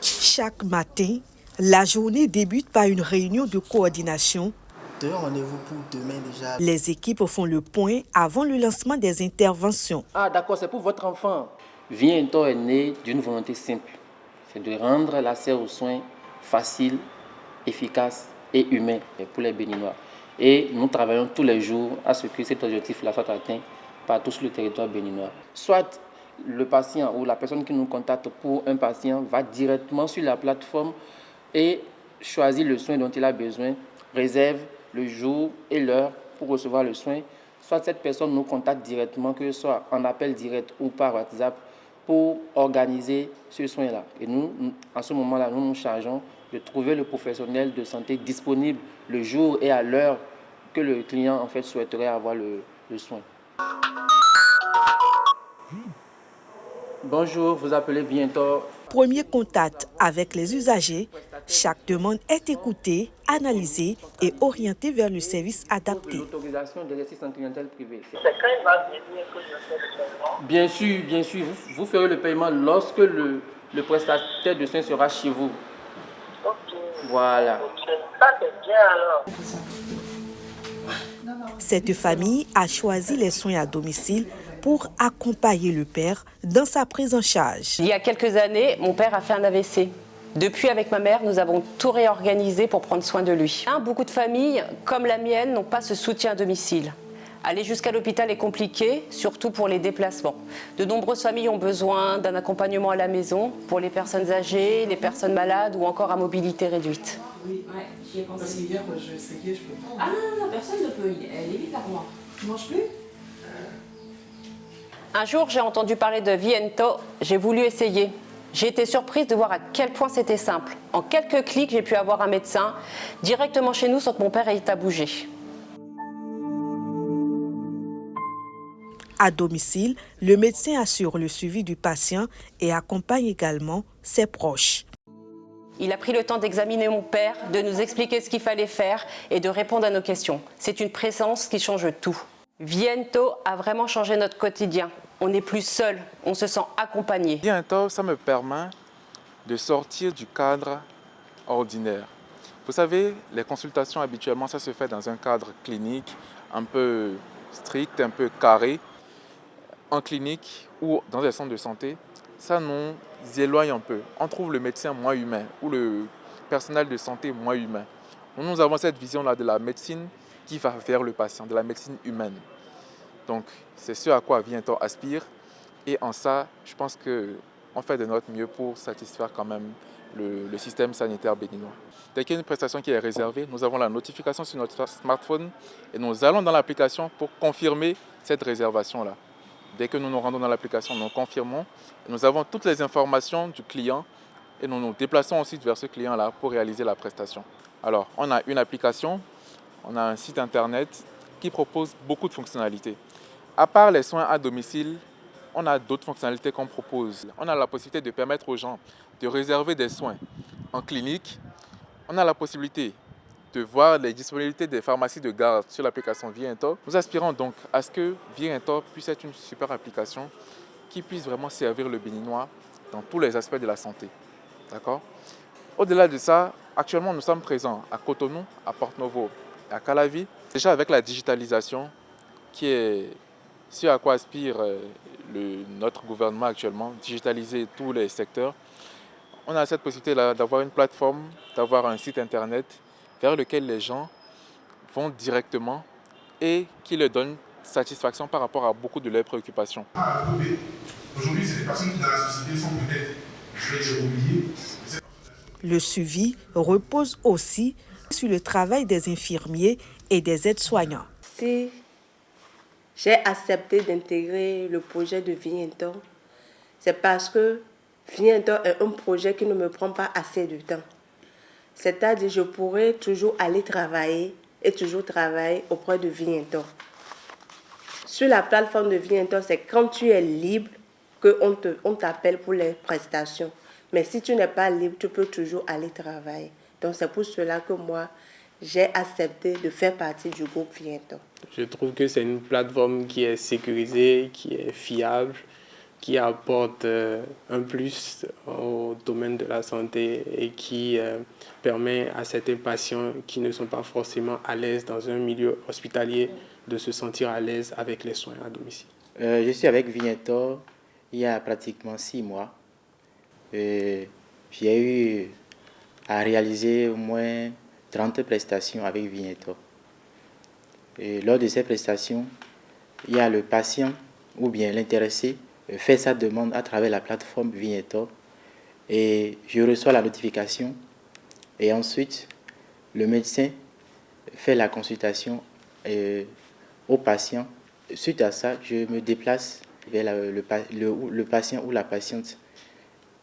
Chaque matin, la journée débute par une réunion de coordination. Rendez-vous pour demain déjà. Les équipes font le point avant le lancement des interventions. Ah d'accord, c'est pour votre enfant. Viento est né d'une volonté simple. C'est de rendre l'accès aux soins facile, efficace et humain pour les Béninois. Et nous travaillons tous les jours à ce que cet objectif-là soit atteint par tout le territoire béninois. Soit le patient ou la personne qui nous contacte pour un patient va directement sur la plateforme et choisit le soin dont il a besoin, réserve le jour et l'heure pour recevoir le soin. Soit cette personne nous contacte directement, que ce soit en appel direct ou par WhatsApp, pour organiser ce soin-là. Et nous, en ce moment-là, nous nous chargeons de trouver le professionnel de santé disponible le jour et à l'heure que le client en fait souhaiterait avoir le soin. Bonjour, vous appelez Viento. Premier contact avec les usagers, chaque demande est écoutée, analysée et orientée vers le service adapté. L'autorisation d'exercice en clientèle privée. C'est quand il va venir que je fais le paiement? Bien sûr, vous ferez le paiement lorsque le prestataire de soins sera chez vous. Ok. Voilà. Ok. Ça c'est bien alors. Cette famille a choisi les soins à domicile pour accompagner le père dans sa prise en charge. Il y a quelques années, mon père a fait un AVC. Depuis, avec ma mère, nous avons tout réorganisé pour prendre soin de lui. Beaucoup de familles, comme la mienne, n'ont pas ce soutien à domicile. Aller jusqu'à l'hôpital est compliqué, surtout pour les déplacements. De nombreuses familles ont besoin d'un accompagnement à la maison pour les personnes âgées, les personnes malades ou encore à mobilité réduite. Oui, ouais, j'y ai pensé. Parce qu'hier, je essayais, je peux pas. Ah non, personne ne peut. Elle est vite là pour moi. Tu manges plus? Un jour, j'ai entendu parler de Viento. J'ai voulu essayer. J'ai été surprise de voir à quel point c'était simple. En quelques clics, j'ai pu avoir un médecin directement chez nous sans que mon père ait à bouger. À domicile, le médecin assure le suivi du patient et accompagne également ses proches. Il a pris le temps d'examiner mon père, de nous expliquer ce qu'il fallait faire et de répondre à nos questions. C'est une présence qui change tout. Viento a vraiment changé notre quotidien. On n'est plus seul, on se sent accompagné. Viento, ça me permet de sortir du cadre ordinaire. Vous savez, les consultations habituellement, ça se fait dans un cadre clinique un peu strict, un peu carré. En clinique ou dans un centre de santé, ça nous éloigne un peu. On trouve le médecin moins humain ou le personnel de santé moins humain. Nous avons cette vision-là de la médecine qui va vers le patient, de la médecine humaine. Donc, c'est ce à quoi Viento aspire. Et en ça, je pense qu'on fait de notre mieux pour satisfaire quand même le système sanitaire béninois. Dès qu'il y a une prestation qui est réservée, nous avons la notification sur notre smartphone et nous allons dans l'application pour confirmer cette réservation-là. Dès que nous nous rendons dans l'application, nous confirmons. Nous avons toutes les informations du client et nous nous déplaçons ensuite vers ce client-là pour réaliser la prestation. Alors, on a une application, on a un site internet qui propose beaucoup de fonctionnalités. À part les soins à domicile, on a d'autres fonctionnalités qu'on propose. On a la possibilité de permettre aux gens de réserver des soins en clinique. On a la possibilité de voir les disponibilités des pharmacies de garde sur l'application Viento. Nous aspirons donc à ce que Viento puisse être une super application qui puisse vraiment servir le Béninois dans tous les aspects de la santé. D'accord ? Au-delà de ça, actuellement nous sommes présents à Cotonou, à Porto-Novo et à Calavi. Déjà avec la digitalisation qui est ce à quoi aspire notre gouvernement actuellement, digitaliser tous les secteurs, on a cette possibilité d'avoir une plateforme, d'avoir un site internet vers lequel les gens vont directement et qui leur donne satisfaction par rapport à beaucoup de leurs préoccupations. Aujourd'hui, c'est des personnes qui dans la société sont peut-être, je vais dire, oubliées. Le suivi repose aussi sur le travail des infirmiers et des aides-soignants. Si j'ai accepté d'intégrer le projet de Viento, c'est parce que Viento est un projet qui ne me prend pas assez de temps. C'est-à-dire je pourrais toujours aller travailler et toujours travailler auprès de Viento. Sur la plateforme de Viento, c'est quand tu es libre qu'on t'appelle pour les prestations. Mais si tu n'es pas libre, tu peux toujours aller travailler. Donc c'est pour cela que moi, j'ai accepté de faire partie du groupe Viento. Je trouve que c'est une plateforme qui est sécurisée, qui est fiable. qui apporte un plus au domaine de la santé et qui permet à certains patients qui ne sont pas forcément à l'aise dans un milieu hospitalier de se sentir à l'aise avec les soins à domicile. Je suis avec Vignettor il y a pratiquement 6 mois. J'ai eu à réaliser au moins 30 prestations avec Vignettor. Et lors de ces prestations, il y a le patient ou bien l'intéressé fait sa demande à travers la plateforme Vignettor et je reçois la notification et ensuite le médecin fait la consultation au patient. Suite à ça, je me déplace vers le patient ou la patiente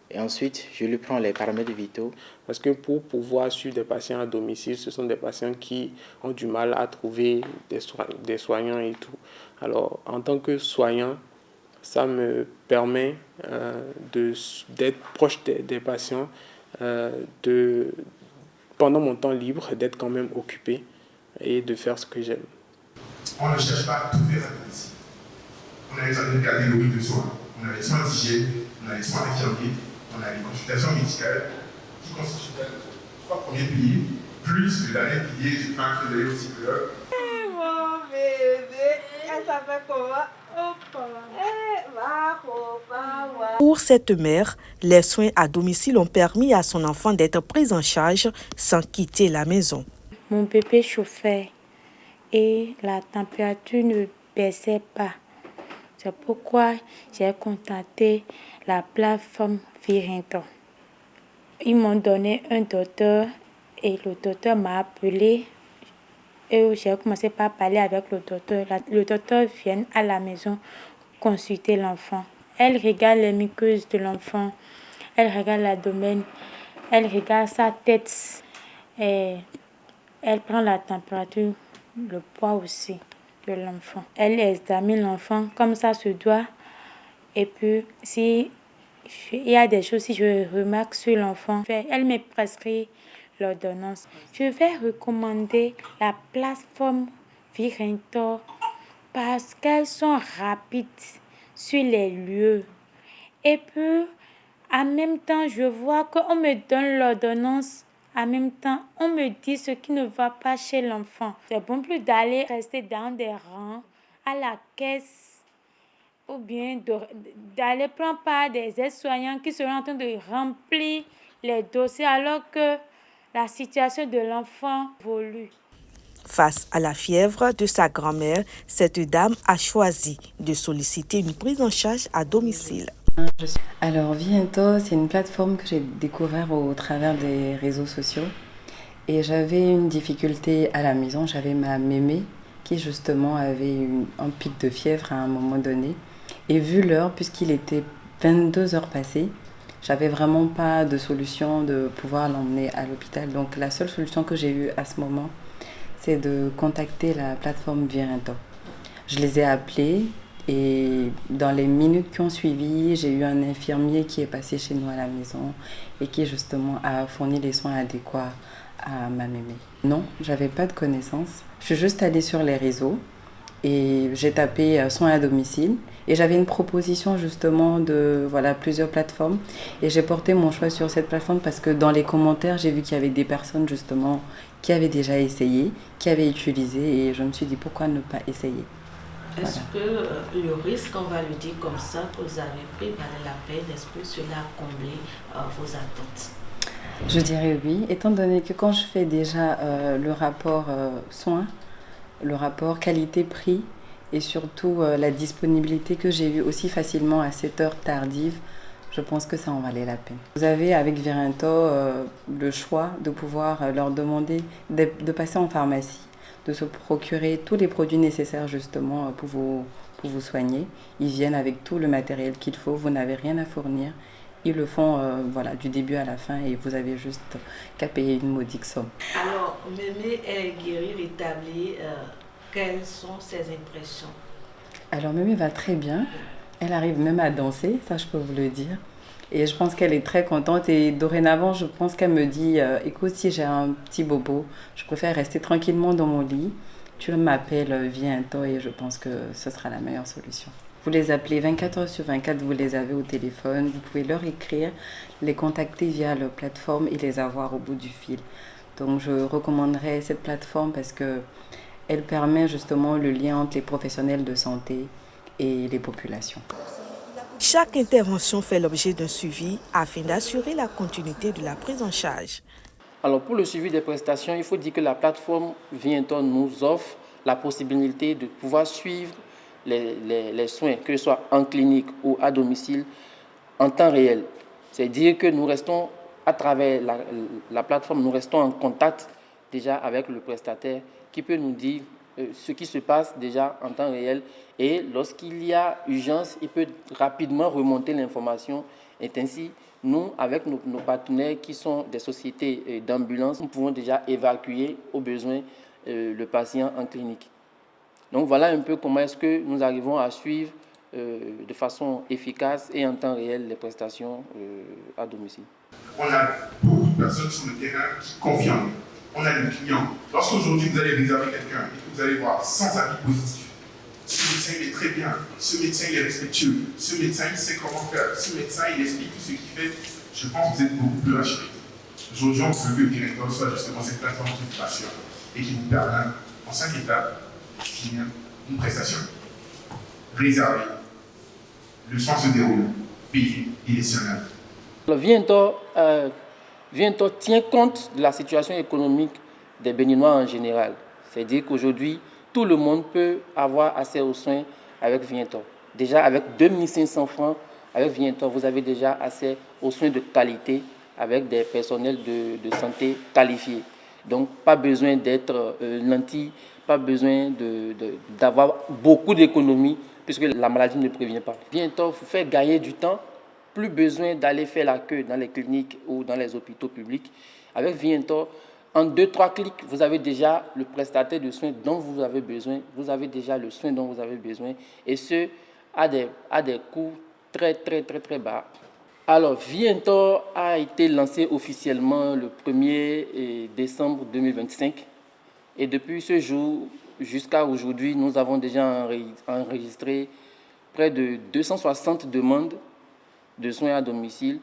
et ensuite je lui prends les paramètres vitaux. Parce que pour pouvoir suivre des patients à domicile, ce sont des patients qui ont du mal à trouver des soignants et tout. Alors en tant que soignant, ça me permet d'être proche des patients, pendant mon temps libre, d'être quand même occupé et de faire ce que j'aime. On ne cherche pas à tout faire à domicile. On a une certaine catégorie de soins. On a les soins d'hygiène, on a les soins infirmiers, on a les consultations médicales qui constituent les 3 premiers piliers, plus le dernier pilier, je pense que vous avez aussi peur. Mon bébé, elle s'appelle comment? Pour cette mère, les soins à domicile ont permis à son enfant d'être pris en charge sans quitter la maison. Mon bébé chauffait et la température ne baissait pas. C'est pourquoi j'ai contacté la plateforme Vignettor. Ils m'ont donné un docteur et le docteur m'a appelé. Et j'ai commencé par parler avec le docteur. Le docteur vient à la maison consulter l'enfant. Elle regarde les muqueuses de l'enfant, elle regarde l'abdomen, elle regarde sa tête. Et elle prend la température, le poids aussi de l'enfant. Elle examine l'enfant comme ça se doit. Et puis, si il y a des choses, si je remarque sur l'enfant, elle me prescrit l'ordonnance. Je vais recommander la plateforme Vignettor parce qu'elles sont rapides sur les lieux. Et puis, en même temps, je vois qu'on me donne l'ordonnance. En même temps, on me dit ce qui ne va pas chez l'enfant. C'est bon plus d'aller rester dans des rangs à la caisse ou bien d'aller prendre part des aides-soignants qui seront en train de remplir les dossiers alors que la situation de l'enfant évolue. Face à la fièvre de sa grand-mère, cette dame a choisi de solliciter une prise en charge à domicile. Alors Vignettor, c'est une plateforme que j'ai découverte au travers des réseaux sociaux. Et j'avais une difficulté à la maison. J'avais ma mémé qui justement avait un pic de fièvre à un moment donné. Et vu l'heure, puisqu'il était 22 heures passées, j'avais vraiment pas de solution de pouvoir l'emmener à l'hôpital. Donc la seule solution que j'ai eue à ce moment, c'est de contacter la plateforme Vignettor. Je les ai appelés et dans les minutes qui ont suivi, j'ai eu un infirmier qui est passé chez nous à la maison et qui justement a fourni les soins adéquats à ma mémé. Non, j'avais pas de connaissances. Je suis juste allée sur les réseaux et j'ai tapé soins à domicile. Et j'avais une proposition justement de plusieurs plateformes. Et j'ai porté mon choix sur cette plateforme parce que dans les commentaires, j'ai vu qu'il y avait des personnes justement qui avaient déjà essayé, qui avaient utilisé. Et je me suis dit pourquoi ne pas essayer. Est-ce que le risque, on va le dire comme ça, que vous avez pris valait la peine? Est-ce que cela a comblé vos attentes? Je dirais oui, étant donné que quand je fais déjà le rapport soins, le rapport qualité-prix, et surtout la disponibilité que j'ai eue aussi facilement à cette heure tardive, je pense que ça en valait la peine. Vous avez avec Vignettor le choix de pouvoir leur demander de passer en pharmacie, de se procurer tous les produits nécessaires justement pour vous soigner. Ils viennent avec tout le matériel qu'il faut, vous n'avez rien à fournir. Ils le font du début à la fin et vous avez juste qu'à payer une modique somme. Alors, mémé est guérie, rétablie. Quelles sont ses impressions? Alors, mémé va très bien. Elle arrive même à danser, ça je peux vous le dire. Et je pense qu'elle est très contente. Et dorénavant, je pense qu'elle me dit écoute, si j'ai un petit bobo, je préfère rester tranquillement dans mon lit. Tu m'appelles Vignettor et je pense que ce sera la meilleure solution. Vous les appelez 24 heures sur 24, vous les avez au téléphone, vous pouvez leur écrire, les contacter via leur plateforme et les avoir au bout du fil. Donc je recommanderais cette plateforme parce qu'elle permet justement le lien entre les professionnels de santé et les populations. Chaque intervention fait l'objet d'un suivi afin d'assurer la continuité de la prise en charge. Alors pour le suivi des prestations, il faut dire que la plateforme Viento nous offre la possibilité de pouvoir suivre les soins, que ce soit en clinique ou à domicile, en temps réel. C'est-à-dire que nous restons, à travers la plateforme, nous restons en contact déjà avec le prestataire qui peut nous dire ce qui se passe déjà en temps réel. Et lorsqu'il y a urgence, il peut rapidement remonter l'information. Et ainsi, nous, avec nos partenaires qui sont des sociétés d'ambulance, nous pouvons déjà évacuer au besoin le patient en clinique. Donc voilà un peu comment est-ce que nous arrivons à suivre de façon efficace et en temps réel les prestations à domicile. On a beaucoup de personnes sur le terrain qui confirment. On a des clients. Lorsqu'aujourd'hui vous allez réserver quelqu'un et que vous allez voir sans avis positif, ce médecin il est très bien, ce médecin il est respectueux, ce médecin il sait comment faire, ce médecin il explique tout ce qu'il fait, je pense que vous êtes beaucoup plus rassurés. Aujourd'hui on veut que le directeur soit justement cette plateforme de patient et qui vous permet en 5 étapes de finir une prestation. Réservé, le soin se déroule, payé, il est sur Le Viento tient compte de la situation économique des Béninois en général. C'est-à-dire qu'aujourd'hui, tout le monde peut avoir accès aux soins avec Viento. Déjà, avec 2500 francs, avec Viento, vous avez déjà accès aux soins de qualité avec des personnels de santé qualifiés. Donc, pas besoin d'être nanti, pas besoin d'avoir beaucoup d'économies, puisque la maladie ne prévient pas. Viento vous fait gagner du temps. Plus besoin d'aller faire la queue dans les cliniques ou dans les hôpitaux publics. Avec Viento, en 2-3 clics, vous avez déjà le prestataire de soins dont vous avez besoin. Vous avez déjà le soin dont vous avez besoin. Et ce, à des coûts très bas. Alors, Viento a été lancé officiellement le 1er décembre 2025. Et depuis ce jour jusqu'à aujourd'hui, nous avons déjà enregistré près de 260 demandes de soins à domicile.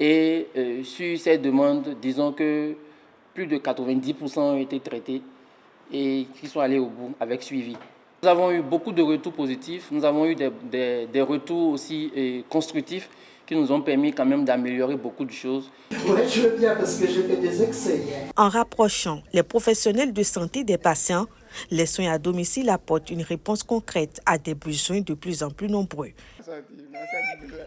Et sur ces demandes, disons que plus de 90% ont été traités et qui sont allés au bout avec suivi. Nous avons eu beaucoup de retours positifs. Nous avons eu des retours aussi constructifs qui nous ont permis quand même d'améliorer beaucoup de choses. Oui, je veux bien parce que j'ai fait des excès. En rapprochant les professionnels de santé des patients, les soins à domicile apportent une réponse concrète à des besoins de plus en plus nombreux.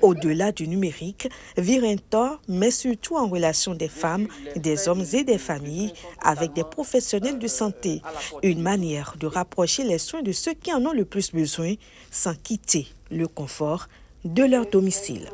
Au-delà du numérique, Viento met surtout en relation des femmes, des hommes et des familles avec des professionnels de santé, une manière de rapprocher les soins de ceux qui en ont le plus besoin sans quitter le confort de leur domicile.